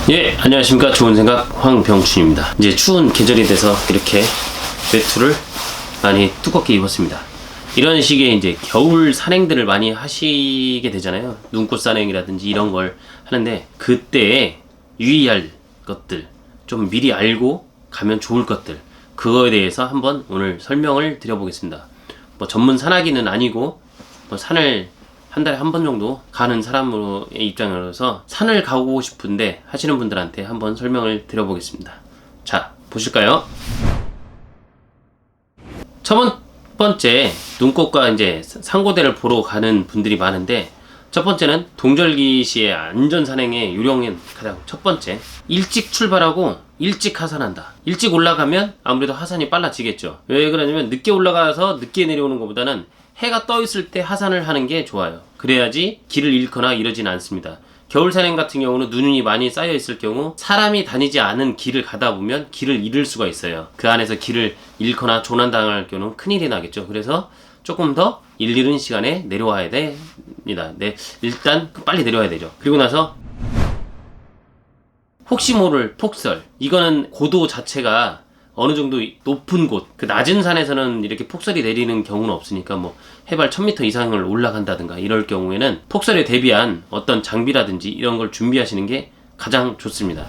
예, 안녕하십니까. 좋은 생각 황병춘입니다. 이제 추운 계절이 돼서 이렇게 외투를 많이 두껍게 입었습니다. 이런 식의 이제 겨울 산행들을 많이 하시게 되잖아요. 눈꽃 산행이라든지 이런 걸 하는데 그때에 유의할 것들, 좀 미리 알고 가면 좋을 것들, 그거에 대해서 한번 오늘 설명을 드려보겠습니다. 뭐 전문 산악인은 아니고 뭐 산을 한 달에 한 번 정도 가는 사람으로의 입장으로서 산을 가고 싶은데 하시는 분들한테 한번 설명을 드려보겠습니다. 자, 보실까요? 첫 번째, 눈꽃과 이제 상고대를 보러 가는 분들이 많은데, 첫 번째는 동절기 시의 안전산행의 요령인 가장 첫 번째, 일찍 출발하고 일찍 하산한다. 일찍 올라가면 아무래도 하산이 빨라지겠죠. 왜 그러냐면 늦게 올라가서 늦게 내려오는 것보다는 해가 떠 있을 때 하산을 하는 게 좋아요. 그래야지 길을 잃거나 이러진 않습니다. 겨울 산행 같은 경우는 눈이 많이 쌓여 있을 경우 사람이 다니지 않은 길을 가다 보면 길을 잃을 수가 있어요. 그 안에서 길을 잃거나 조난당할 경우는 큰일이 나겠죠. 그래서 조금 더 이른 시간에 내려와야 됩니다. 네, 일단 빨리 내려와야 되죠. 그리고 나서 혹시 모를 폭설, 이거는 고도 자체가 어느 정도 높은 곳, 그 낮은 산에서는 이렇게 폭설이 내리는 경우는 없으니까 뭐 해발 1000m 이상을 올라간다든가 이럴 경우에는 폭설에 대비한 어떤 장비라든지 이런 걸 준비하시는 게 가장 좋습니다.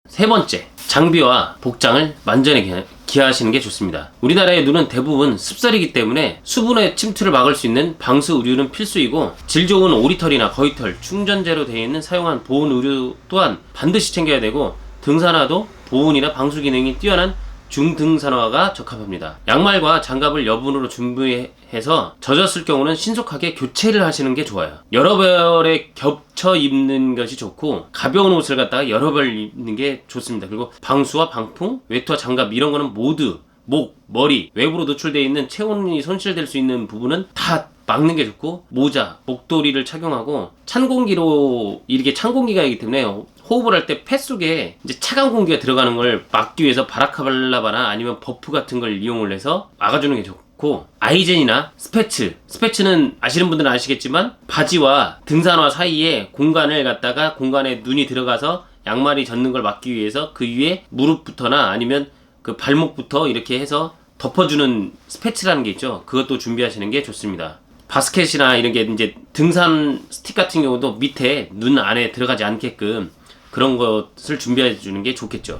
세 번째, 장비와 복장을 만전에 기하시는 게 좋습니다. 우리나라의 눈은 대부분 습설이기 때문에 수분의 침투를 막을 수 있는 방수 의류는 필수이고, 질 좋은 오리털이나 거위털, 충전재로 되어 있는 사용한 보온 의류 또한 반드시 챙겨야 되고, 등산화도 보온이나 방수 기능이 뛰어난 중등산화가 적합합니다. 양말과 장갑을 여분으로 준비해서 젖었을 경우는 신속하게 교체를 하시는 게 좋아요. 여러 벌에 겹쳐 입는 것이 좋고, 가벼운 옷을 갖다가 여러 벌 입는 게 좋습니다. 그리고 방수와 방풍, 외투와 장갑 이런 거는 모두 목, 머리, 외부로 노출되어 있는 체온이 손실될 수 있는 부분은 다 막는 게 좋고, 모자, 목도리를 착용하고, 찬 공기로, 이게 찬 공기가 있기 때문에 호흡을 할 때 폐 속에 이제 차가운 공기가 들어가는 걸 막기 위해서 바라카발라바나 아니면 버프 같은 걸 이용을 해서 막아주는 게 좋고, 아이젠이나 스패츠는 아시는 분들은 아시겠지만 바지와 등산화 사이에 공간을 갖다가 공간에 눈이 들어가서 양말이 젖는 걸 막기 위해서 그 위에 무릎부터나 아니면 그 발목부터 이렇게 해서 덮어주는 스패츠라는 게 있죠. 그것도 준비하시는 게 좋습니다. 바스켓이나 이런 게 이제 등산 스틱 같은 경우도 밑에 눈 안에 들어가지 않게끔 그런 것을 준비해 주는 게 좋겠죠.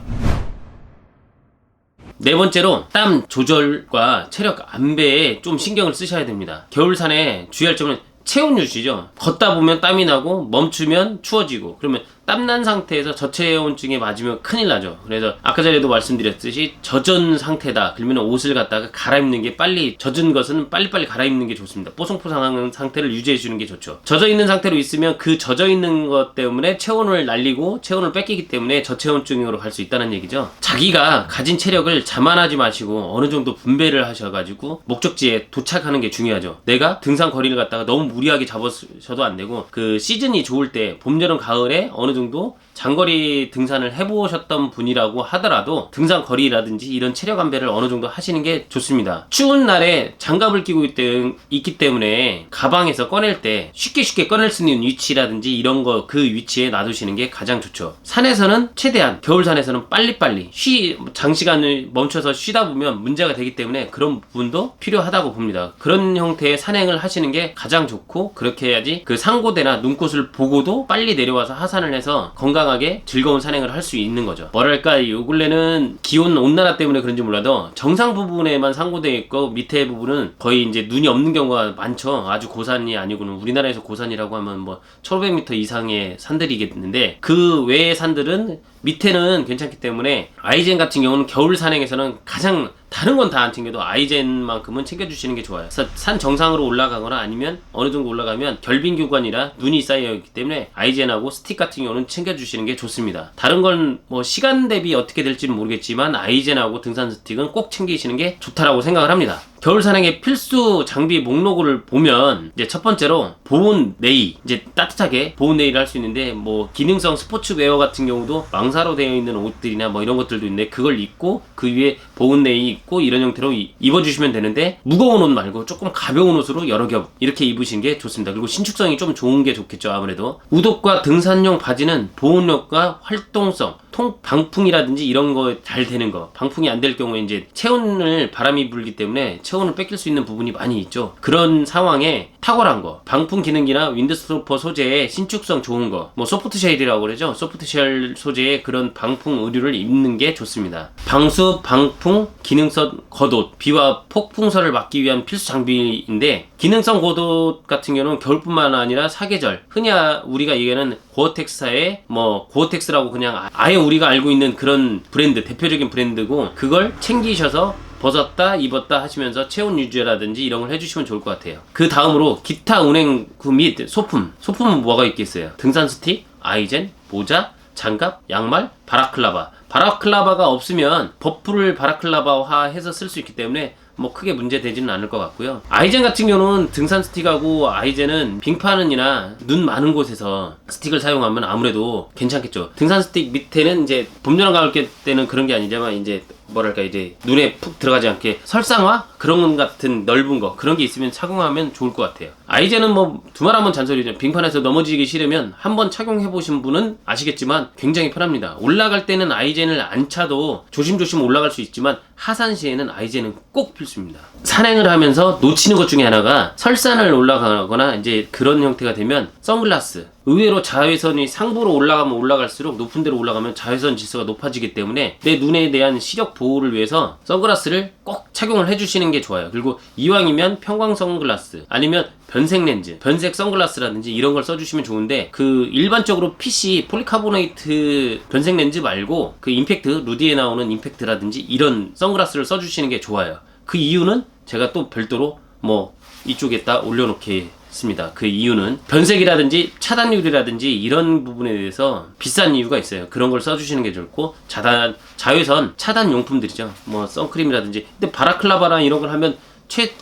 네 번째로, 땀 조절과 체력 안배에 좀 신경을 쓰셔야 됩니다. 겨울산에 주의할 점은 체온 유지죠. 걷다 보면 땀이 나고 멈추면 추워지고, 그러면 땀난 상태에서 저체온증에 맞으면 큰일 나죠. 그래서 아까 전에도 말씀드렸듯이 젖은 상태다 그러면 옷을 갖다가 갈아입는 게, 빨리 젖은 것은 빨리빨리 갈아입는 게 좋습니다. 뽀송뽀송한 상태를 유지해 주는 게 좋죠. 젖어 있는 상태로 있으면 그 젖어 있는 것 때문에 체온을 날리고 체온을 뺏기기 때문에 저체온증으로 갈 수 있다는 얘기죠. 자기가 가진 체력을 자만하지 마시고 어느 정도 분배를 하셔가지고 목적지에 도착하는 게 중요하죠. 내가 등산 거리를 갖다가 너무 무리하게 잡으셔도 안 되고, 그 시즌이 좋을 때 봄, 여름, 가을에 어느 정도 장거리 등산을 해보셨던 분이라고 하더라도 등산 거리라든지 이런 체력 안배를 어느 정도 하시는 게 좋습니다. 추운 날에 장갑을 끼고 있기 때문에 가방에서 꺼낼 때 쉽게 꺼낼 수 있는 위치라든지 이런 거 그 위치에 놔두시는 게 가장 좋죠. 산에서는 최대한, 겨울산에서는 빨리빨리 장시간을 멈춰서 쉬다 보면 문제가 되기 때문에 그런 부분도 필요하다고 봅니다. 그런 형태의 산행을 하시는 게 가장 좋고, 그렇게 해야지 그 상고대나 눈꽃을 보고도 빨리 내려와서 하산을 해서 건강하게 즐거운 산행을 할 수 있는 거죠. 뭐랄까, 요 근래는 기온 온난화 때문에 그런지 몰라도 정상 부분에만 상고되어 있고 밑에 부분은 거의 이제 눈이 없는 경우가 많죠. 아주 고산이 아니고는, 우리나라에서 고산이라고 하면 뭐 1500m 이상의 산들이겠는데, 그 외의 산들은 밑에는 괜찮기 때문에 아이젠 같은 경우는 겨울 산행에서는 가장, 다른 건 다 안 챙겨도 아이젠만큼은 챙겨주시는 게 좋아요. 그래서 산 정상으로 올라가거나 아니면 어느 정도 올라가면 결빙 구간이라 눈이 쌓여있기 때문에 아이젠하고 스틱 같은 경우는 챙겨주시는 게 좋습니다. 다른 건 뭐 시간 대비 어떻게 될지는 모르겠지만 아이젠하고 등산 스틱은 꼭 챙기시는 게 좋다라고 생각을 합니다. 겨울 산행의 필수 장비 목록을 보면, 이제 첫 번째로 보온 네이, 이제 따뜻하게 보온 네이를 할 수 있는데, 뭐 기능성 스포츠 웨어 같은 경우도 방사로 되어 있는 옷들이나 뭐 이런 것들도 있는데 그걸 입고 그 위에 보온네이 입고 이런 형태로 입어주시면 되는데 무거운 옷 말고 조금 가벼운 옷으로 여러 겹 이렇게 입으시는 게 좋습니다. 그리고 신축성이 좀 좋은 게 좋겠죠. 아무래도 우독과 등산용 바지는 보온력과 활동성 방풍이라든지 이런 거 잘 되는 거, 방풍이 안 될 경우에 이제 체온을 바람이 불기 때문에 체온을 뺏길 수 있는 부분이 많이 있죠. 그런 상황에 탁월한 거, 방풍 기능이나 윈드스토퍼 소재의 신축성 좋은 거, 뭐 소프트 쉘이라고 그러죠. 소프트 쉘 소재의 그런 방풍 의류를 입는 게 좋습니다. 방수, 방풍, 기능성 겉옷, 비와 폭풍설을 막기 위한 필수 장비인데 기능성 겉옷 같은 경우는 겨울뿐만 아니라 사계절, 흔히 우리가 얘기하는 고어텍스사의 뭐 고어텍스라고 그냥 아예 우리가 알고 있는 그런 브랜드, 대표적인 브랜드고 그걸 챙기셔서 벗었다 입었다 하시면서 체온 유지라든지 이런 걸 해주시면 좋을 것 같아요. 그 다음으로 기타 운행구 및 소품은 뭐가 있겠어요? 등산 스틱, 아이젠, 모자, 장갑, 양말, 바라클라바가 없으면 버프를 바라클라바화 해서 쓸 수 있기 때문에 뭐 크게 문제되지는 않을 것 같고요. 아이젠 같은 경우는 등산 스틱하고 아이젠은 빙판은이나 눈 많은 곳에서 스틱을 사용하면 아무래도 괜찮겠죠. 등산 스틱 밑에는 이제 봄, 여름, 가을 때는 그런 게 아니지만 이제 뭐랄까 이제 눈에 푹 들어가지 않게 설상화 그런 같은 넓은 거 그런 게 있으면 착용하면 좋을 것 같아요. 아이젠은 뭐 두말하면 잔소리죠. 빙판에서 넘어지기 싫으면 한번 착용해 보신 분은 아시겠지만 굉장히 편합니다. 올라갈 때는 아이젠을 안 차도 조심조심 올라갈 수 있지만 하산 시에는 아이젠은 꼭 필수입니다. 산행을 하면서 놓치는 것 중에 하나가 설산을 올라가거나 이제 그런 형태가 되면 선글라스, 의외로 자외선이 상부로 올라가면 올라갈수록 높은 데로 올라가면 자외선 지수가 높아지기 때문에 내 눈에 대한 시력 보호를 위해서 선글라스를 꼭 착용을 해주시는 게 좋아요. 그리고 이왕이면 평광 선글라스 아니면 변색 렌즈, 변색 선글라스라든지 이런 걸 써주시면 좋은데 그 일반적으로 PC 폴리카보네이트 변색 렌즈 말고 그 임팩트, 루디에 나오는 임팩트라든지 이런 선글라스를 써주시는 게 좋아요. 그 이유는 제가 또 별도로 뭐 이쪽에다 올려놓겠습니다. 그 이유는 변색이라든지 차단율이라든지 이런 부분에 대해서 비싼 이유가 있어요. 그런 걸 써주시는 게 좋고 자외선 차단 용품들이죠. 뭐 선크림이라든지 근데 바라클라바랑 이런 걸 하면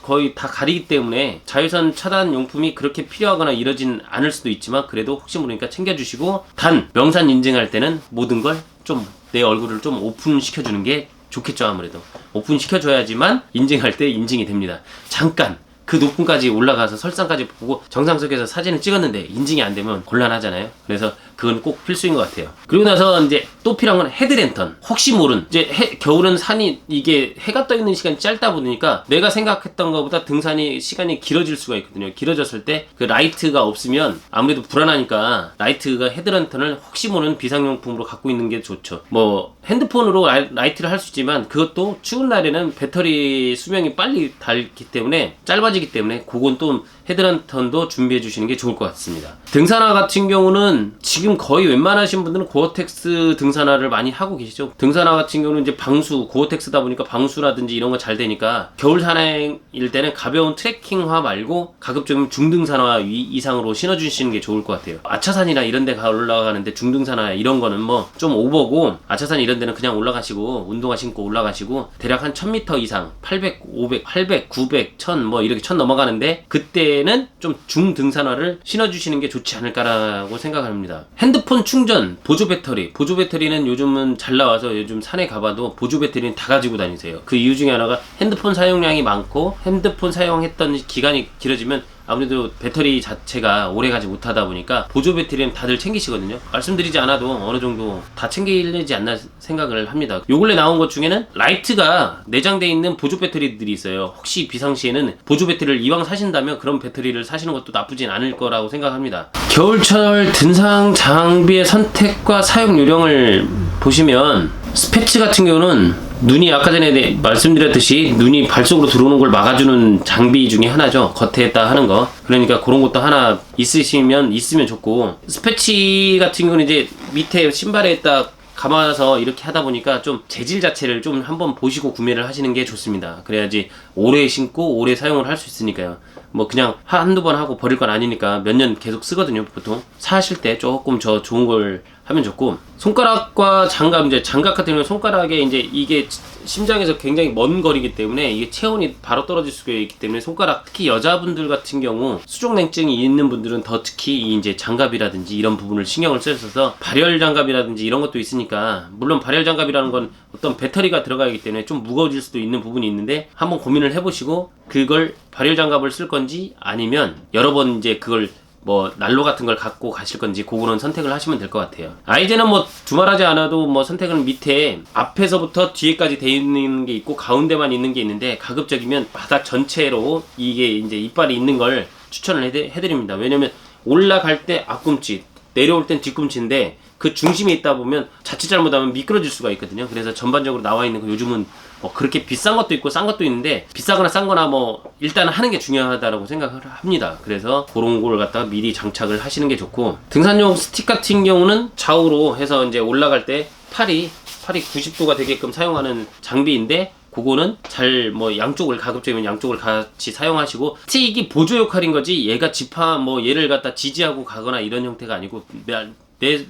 거의 다 가리기 때문에 자외선 차단 용품이 그렇게 필요하거나 이러진 않을 수도 있지만 그래도 혹시 모르니까 챙겨주시고 단 명산 인증할 때는 모든 걸 좀 내 얼굴을 좀 오픈시켜주는 게 좋겠죠. 아무래도 오픈시켜줘야지만 인증할 때 인증이 됩니다. 잠깐 그 높음까지 올라가서 설상까지 보고 정상석에서 사진을 찍었는데 인증이 안 되면 곤란하잖아요. 그래서 그건 꼭 필수인 것 같아요. 그리고 나서 이제 또 필요한 건 헤드랜턴. 혹시 모른 이제 겨울은 산이 이게 해가 떠 있는 시간이 짧다 보니까 내가 생각했던 것보다 등산이 시간이 길어질 수가 있거든요. 길어졌을 때 그 라이트가 없으면 아무래도 불안하니까 라이트가 헤드랜턴을 혹시 모르는 비상용품으로 갖고 있는 게 좋죠. 뭐 핸드폰으로 라이트를 할 수 있지만 그것도 추운 날에는 배터리 수명이 빨리 닳기 때문에 짧아지기 때문에 그건 또 헤드랜턴도 준비해 주시는 게 좋을 것 같습니다. 등산화 같은 경우는 지금 거의 웬만하신 분들은 고어텍스 등산화를 많이 하고 계시죠. 등산화 같은 경우는 이제 방수, 고어텍스다 보니까 방수라든지 이런 거 잘 되니까 겨울 산행일 때는 가벼운 트레킹화 말고 가급적이면 중등산화 이상으로 신어주시는 게 좋을 것 같아요. 아차산이나 이런 데 올라가는데 중등산화 이런 거는 뭐 좀 오버고 아차산 이런 데는 그냥 올라가시고 운동화 신고 올라가시고 대략 한 1000m 이상 800, 500, 800, 900, 1000 뭐 이렇게 1000 넘어가는데 그때는 좀 중등산화를 신어주시는 게 좋지 않을까라고 생각합니다. 핸드폰 충전, 보조 배터리는 요즘은 잘 나와서 요즘 산에 가봐도 보조 배터리는 다 가지고 다니세요. 그 이유 중에 하나가 핸드폰 사용량이 많고 핸드폰 사용했던 기간이 길어지면 아무래도 배터리 자체가 오래 가지 못하다 보니까 보조 배터리는 다들 챙기시거든요. 말씀드리지 않아도 어느 정도 다 챙기려지 않나 생각을 합니다. 요 근래 나온 것 중에는 라이트가 내장되어 있는 보조 배터리들이 있어요. 혹시 비상시에는 보조 배터리를 이왕 사신다면 그런 배터리를 사시는 것도 나쁘진 않을 거라고 생각합니다. 겨울철 등산 장비의 선택과 사용 요령을 보시면 스패츠 같은 경우는 눈이 아까 전에 말씀드렸듯이 눈이 발 속으로 들어오는 걸 막아주는 장비 중에 하나죠. 겉에다 하는 거. 그러니까 그런 것도 하나 있으면 좋고 스패치 같은 경우는 이제 밑에 신발에 딱 감아서 이렇게 하다 보니까 좀 재질 자체를 좀 한번 보시고 구매를 하시는 게 좋습니다. 그래야지 오래 신고 오래 사용을 할 수 있으니까요. 뭐 그냥 한두 번 하고 버릴 건 아니니까 몇 년 계속 쓰거든요. 보통 사실 때 조금 저 좋은 걸 하면 좋고, 손가락과 장갑, 이제 장갑 같은 경우는 손가락에 이제 이게 심장에서 굉장히 먼 거리기 때문에 이게 체온이 바로 떨어질 수가 있기 때문에 손가락, 특히 여자분들 같은 경우 수족냉증이 있는 분들은 더 특히 이제 장갑이라든지 이런 부분을 신경을 쓰셔서, 발열 장갑이라든지 이런 것도 있으니까, 물론 발열 장갑이라는 건 어떤 배터리가 들어가 있기 때문에 좀 무거워질 수도 있는 부분이 있는데 한번 고민을 해보시고, 그걸 발열 장갑을 쓸 건지 아니면 여러 번 이제 그걸 뭐 난로 같은 걸 갖고 가실 건지, 그거는 선택을 하시면 될 것 같아요. 아이젠은 뭐 두말하지 않아도 뭐 선택은 밑에 앞에서부터 뒤에까지 돼 있는 게 있고 가운데만 있는 게 있는데, 가급적이면 바닥 전체로 이게 이제 이빨이 있는 걸 추천을 해드립니다. 왜냐면 올라갈 때 앞꿈치, 내려올 땐 뒤꿈치인데 그 중심에 있다 보면 자칫 잘못하면 미끄러질 수가 있거든요. 그래서 전반적으로 나와 있는 거, 요즘은 뭐 그렇게 비싼 것도 있고 싼 것도 있는데, 비싸거나 싼 거나 뭐 일단 하는 게 중요하다고 생각을 합니다. 그래서 그런 걸 갖다가 미리 장착을 하시는 게 좋고, 등산용 스틱 같은 경우는 좌우로 해서 이제 올라갈 때 팔이 90도가 되게끔 사용하는 장비인데, 그거는 잘 뭐 양쪽을, 가급적이면 양쪽을 같이 사용하시고, 스틱이 보조 역할인 거지 얘가 뭐 얘를 갖다 지지하고 가거나 이런 형태가 아니고,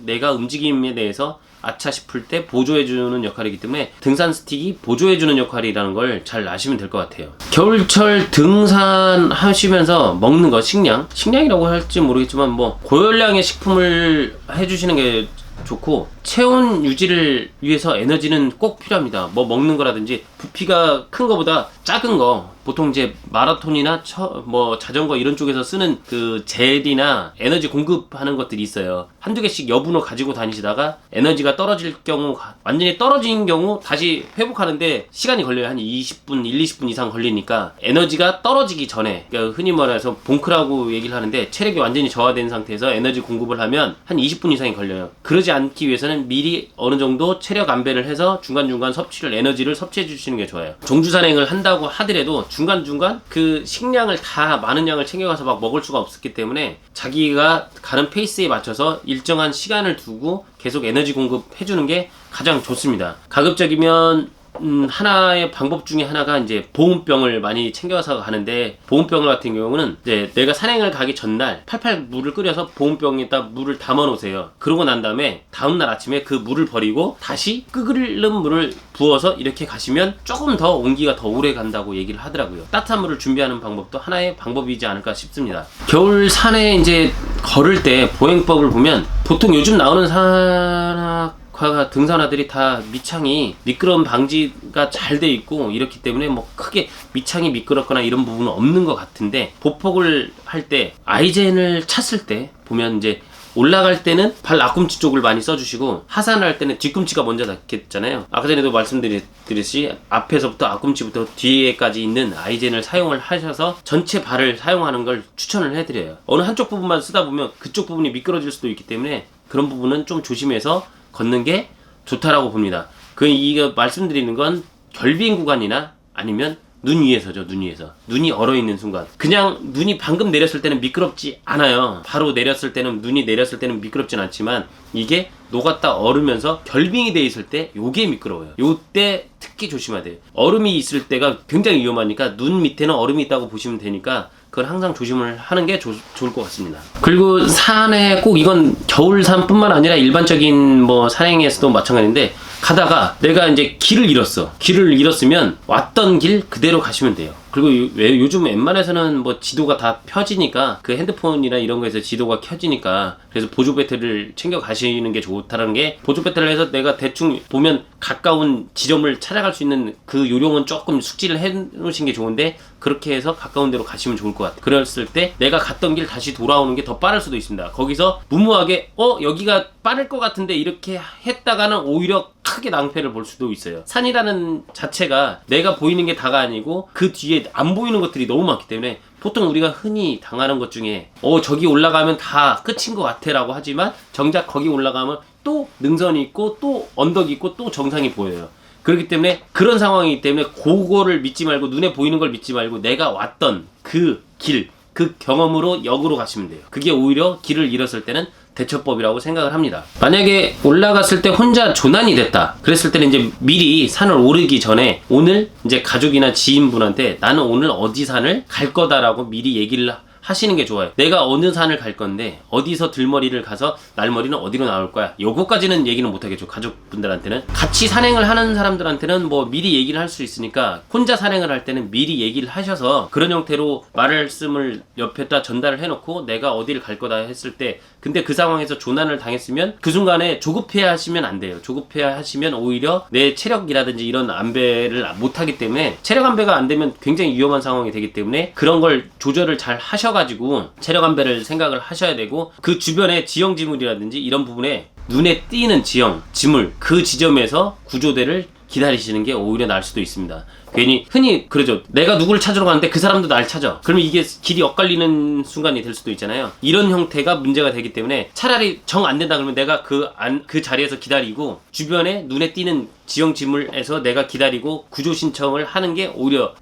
내가 움직임에 대해서 아차 싶을 때 보조해주는 역할이기 때문에 등산 스틱이 보조해주는 역할이라는 걸 잘 아시면 될 것 같아요. 겨울철 등산 하시면서 먹는 거, 식량이라고 할지 모르겠지만 뭐 고열량의 식품을 해주시는 게 좋고, 체온 유지를 위해서 에너지는 꼭 필요합니다. 뭐 먹는 거라든지, 부피가 큰 거보다 작은 거, 보통 이제 마라톤이나 뭐 자전거 이런 쪽에서 쓰는 그 젤이나 에너지 공급하는 것들이 있어요. 한두 개씩 여분어 가지고 다니시다가 에너지가 떨어질 경우, 완전히 떨어진 경우 다시 회복하는데 시간이 걸려요. 한 20분, 20분 이상 걸리니까, 에너지가 떨어지기 전에, 그러니까 흔히 말해서 봉크라고 얘기를 하는데, 체력이 완전히 저하된 상태에서 에너지 공급을 하면 한 20분 이상이 걸려요. 그러지 않기 위해서는 미리 어느 정도 체력 안배를 해서 중간중간 에너지를 섭취해 주시는 게 좋아요. 종주산행을 한다고 하더라도 중간중간 그 식량을 다 많은 양을 챙겨가서 막 먹을 수가 없었기 때문에, 자기가 가는 페이스에 맞춰서 일정한 시간을 두고 계속 에너지 공급해 주는 게 가장 좋습니다. 가급적이면 하나의 방법 중에 하나가 이제 보온병을 많이 챙겨서 가는데, 보온병 같은 경우는 이제 내가 산행을 가기 전날 팔팔 물을 끓여서 보온병에다 물을 담아 놓으세요. 그러고 난 다음에 다음날 아침에 그 물을 버리고 다시 끓는 물을 부어서 이렇게 가시면 조금 더 온기가 더 오래 간다고 얘기를 하더라고요. 따뜻한 물을 준비하는 방법도 하나의 방법이지 않을까 싶습니다. 겨울 산에 이제 걸을 때 보행법을 보면, 보통 요즘 나오는 등산화들이 다 밑창이 미끄럼 방지가 잘 돼 있고 이렇기 때문에 뭐 크게 밑창이 미끄럽거나 이런 부분은 없는 것 같은데, 보폭을 할 때 아이젠을 찼을 때 보면 이제 올라갈 때는 발 앞꿈치 쪽을 많이 써주시고, 하산을 할 때는 뒤꿈치가 먼저 닿겠잖아요. 아까 전에도 말씀드렸듯이 앞에서부터 앞꿈치부터 뒤에까지 있는 아이젠을 사용을 하셔서 전체 발을 사용하는 걸 추천을 해드려요. 어느 한쪽 부분만 쓰다 보면 그쪽 부분이 미끄러질 수도 있기 때문에 그런 부분은 좀 조심해서 걷는 게 좋다라고 봅니다. 이거 말씀드리는 건 결빙 구간이나 아니면 눈 위에서죠. 눈이 얼어있는 순간, 그냥 눈이 방금 내렸을 때는 미끄럽지 않아요. 바로 눈이 내렸을 때는 미끄럽진 않지만, 이게 녹았다 얼으면서 결빙이 돼 있을 때 요게 미끄러워요. 요때 특히 조심해야 돼요. 얼음이 있을 때가 굉장히 위험하니까, 눈 밑에는 얼음이 있다고 보시면 되니까 그걸 항상 조심을 하는 게 좋을 것 같습니다. 그리고 산에 꼭, 이건 겨울산뿐만 아니라 일반적인 뭐 산행에서도 마찬가지인데, 가다가 내가 이제 길을 잃었으면 왔던 길 그대로 가시면 돼요. 그리고 요즘 웬만해서는 뭐 지도가 다 펴지니까, 그 핸드폰이나 이런 거에서 지도가 켜지니까, 그래서 보조 배터리를 챙겨 가시는 게 좋다는 게, 보조 배터리를 해서 내가 대충 보면 가까운 지점을 찾아갈 수 있는 그 요령은 조금 숙지를 해 놓으신 게 좋은데, 그렇게 해서 가까운 데로 가시면 좋을 것 같아요. 그랬을 때 내가 갔던 길 다시 돌아오는 게 더 빠를 수도 있습니다. 거기서 무모하게 여기가 빠를 것 같은데 이렇게 했다가는 오히려 크게 낭패를 볼 수도 있어요. 산이라는 자체가 내가 보이는 게 다가 아니고 그 뒤에 안 보이는 것들이 너무 많기 때문에, 보통 우리가 흔히 당하는 것 중에 저기 올라가면 다 끝인 것 같아 라고 하지만, 정작 거기 올라가면 또 능선이 있고 또 언덕이 있고 또 정상이 보여요. 그렇기 때문에, 그런 상황이기 때문에 그거를 믿지 말고, 눈에 보이는 걸 믿지 말고 내가 왔던 그 길, 그 경험으로 역으로 가시면 돼요. 그게 오히려 길을 잃었을 때는 대처법이라고 생각을 합니다. 만약에 올라갔을 때 혼자 조난이 됐다. 그랬을 때는 이제 미리 산을 오르기 전에 오늘 이제 가족이나 지인분한테 나는 오늘 어디 산을 갈 거다라고 미리 얘기를 하시는 게 좋아요. 내가 어느 산을 갈 건데 어디서 들머리를 가서 날머리는 어디로 나올 거야. 요거까지는 얘기는 못하겠죠. 가족분들한테는. 같이 산행을 하는 사람들한테는 뭐 미리 얘기를 할 수 있으니까 혼자 산행을 할 때는 미리 얘기를 하셔서 그런 형태로 말씀을 옆에다 전달을 해놓고 내가 어디를 갈 거다 했을 때 근데 그 상황에서 조난을 당했으면 그 순간에 조급해 하시면 안 돼요. 조급해 하시면 오히려 내 체력이라든지 이런 안배를 못하기 때문에 체력 안배가 안 되면 굉장히 위험한 상황이 되기 때문에 그런 걸 조절을 잘 하셔가지고 체력 안배를 생각을 하셔야 되고 그 주변에 지형 지물이라든지 이런 부분에 눈에 띄는 지형, 지물 그 지점에서 구조대를 기다리시는 게 오히려 나을 수도 있습니다. 괜히 흔히 그러죠. 내가 누구를 찾으러 가는데 그 사람도 날 찾아. 그러면 이게 길이 엇갈리는 순간이 될 수도 있잖아요. 이런 형태가 문제가 되기 때문에 차라리 정 안 된다 그러면 내가 그 자리에서 기다리고 주변에 눈에 띄는 지형 지물에서 내가 기다리고 구조 신청을 하는 게 오히려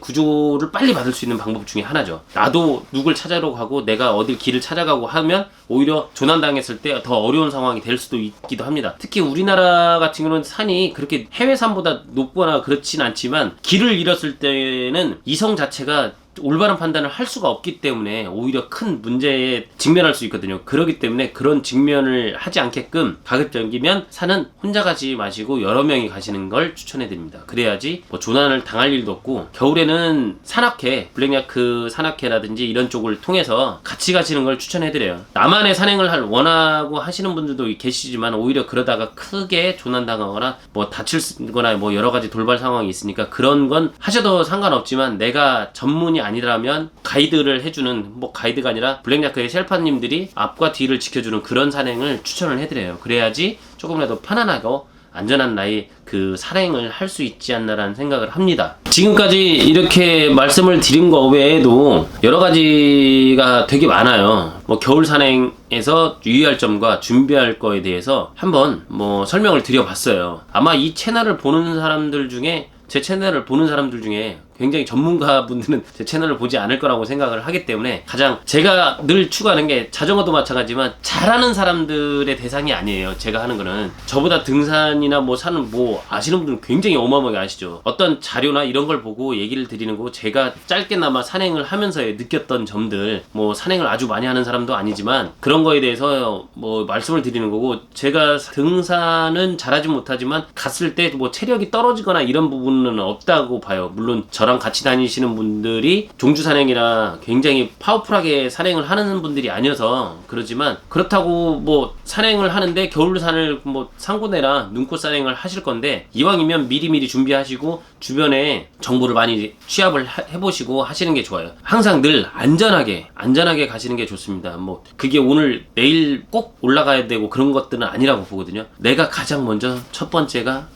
구조를 빨리 받을 수 있는 방법 중에 하나죠. 나도 누굴 찾아러 가고 내가 어딜 길을 찾아가고 하면 오히려 조난당했을 때 더 어려운 상황이 될 수도 있기도 합니다. 특히 우리나라 같은 경우는 산이 그렇게 해외 산보다 높거나 그렇진 않지만 길을 잃었을 때는 이성 자체가 올바른 판단을 할 수가 없기 때문에 오히려 큰 문제에 직면할 수 있거든요. 그렇기 때문에 그런 직면을 하지 않게끔 가급적이면 산은 혼자 가지 마시고 여러 명이 가시는 걸 추천해드립니다. 그래야지 뭐 조난을 당할 일도 없고 겨울에는 산악회, 블랙야크 산악회라든지 이런 쪽을 통해서 같이 가시는 걸 추천해드려요. 나만의 산행을 원하고 하시는 분들도 계시지만 오히려 그러다가 크게 조난당하거나 뭐 다치거나 뭐 여러 가지 돌발 상황이 있으니까 그런 건 하셔도 상관없지만 내가 전문이 아니라면 가이드를 해주는 뭐 가이드가 아니라 블랙야크의 셰르파님들이 앞과 뒤를 지켜주는 그런 산행을 추천을 해드려요. 그래야지 조금이라도 편안하고 안전한 나의 그 산행을 할 수 있지 않나라는 생각을 합니다. 지금까지 이렇게 말씀을 드린 거 외에도 여러 가지가 되게 많아요. 뭐 겨울 산행에서 유의할 점과 준비할 거에 대해서 한번 뭐 설명을 드려봤어요. 아마 이 채널을 보는 사람들 중에 제 채널을 보는 사람들 중에 굉장히 전문가분들은 제 채널을 보지 않을 거라고 생각을 하기 때문에 가장 제가 늘 추구하는 게 자전거도 마찬가지지만 잘하는 사람들의 대상이 아니에요. 제가 하는 거는 저보다 등산이나 뭐 산은 뭐 아시는 분들은 굉장히 어마어마하게 아시죠. 어떤 자료나 이런 걸 보고 얘기를 드리는 거고 제가 짧게나마 산행을 하면서 느꼈던 점들 뭐 산행을 아주 많이 하는 사람도 아니지만 그런 거에 대해서 뭐 말씀을 드리는 거고 제가 등산은 잘하지 못하지만 갔을 때 뭐 체력이 떨어지거나 이런 부분은 없다고 봐요. 물론 저랑 같이 다니시는 분들이 종주산행이라 굉장히 파워풀하게 산행을 하는 분들이 아니어서 그러지만 그렇다고 뭐 산행을 하는데 겨울산을 뭐 상고내라 눈꽃 산행을 하실 건데 이왕이면 미리미리 준비하시고 주변에 정보를 많이 취합을 해보시고 하시는 게 좋아요. 항상 늘 안전하게 가시는 게 좋습니다. 뭐 그게 오늘 내일 꼭 올라가야 되고 그런 것들은 아니라고 보거든요. 내가 가장 먼저 첫 번째가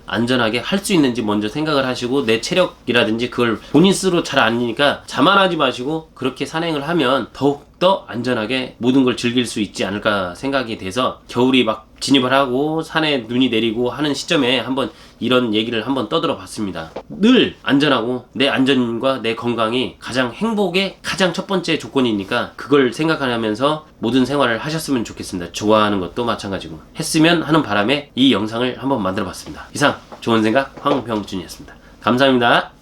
안전하게 할 수 있는지 먼저 생각을 하시고 내 체력이라든지 그걸 본인 스스로 잘 아니니까 자만하지 마시고 그렇게 산행을 하면 더욱더 안전하게 모든 걸 즐길 수 있지 않을까 생각이 돼서 겨울이 막 진입을 하고 산에 눈이 내리고 하는 시점에 한번 이런 얘기를 한번 떠들어 봤습니다. 늘 안전하고 내 안전과 내 건강이 가장 행복의 가장 첫 번째 조건이니까 그걸 생각하면서 모든 생활을 하셨으면 좋겠습니다. 좋아하는 것도 마찬가지고 했으면 하는 바람에 이 영상을 한번 만들어 봤습니다. 이상 좋은 생각 황병준이었습니다. 감사합니다.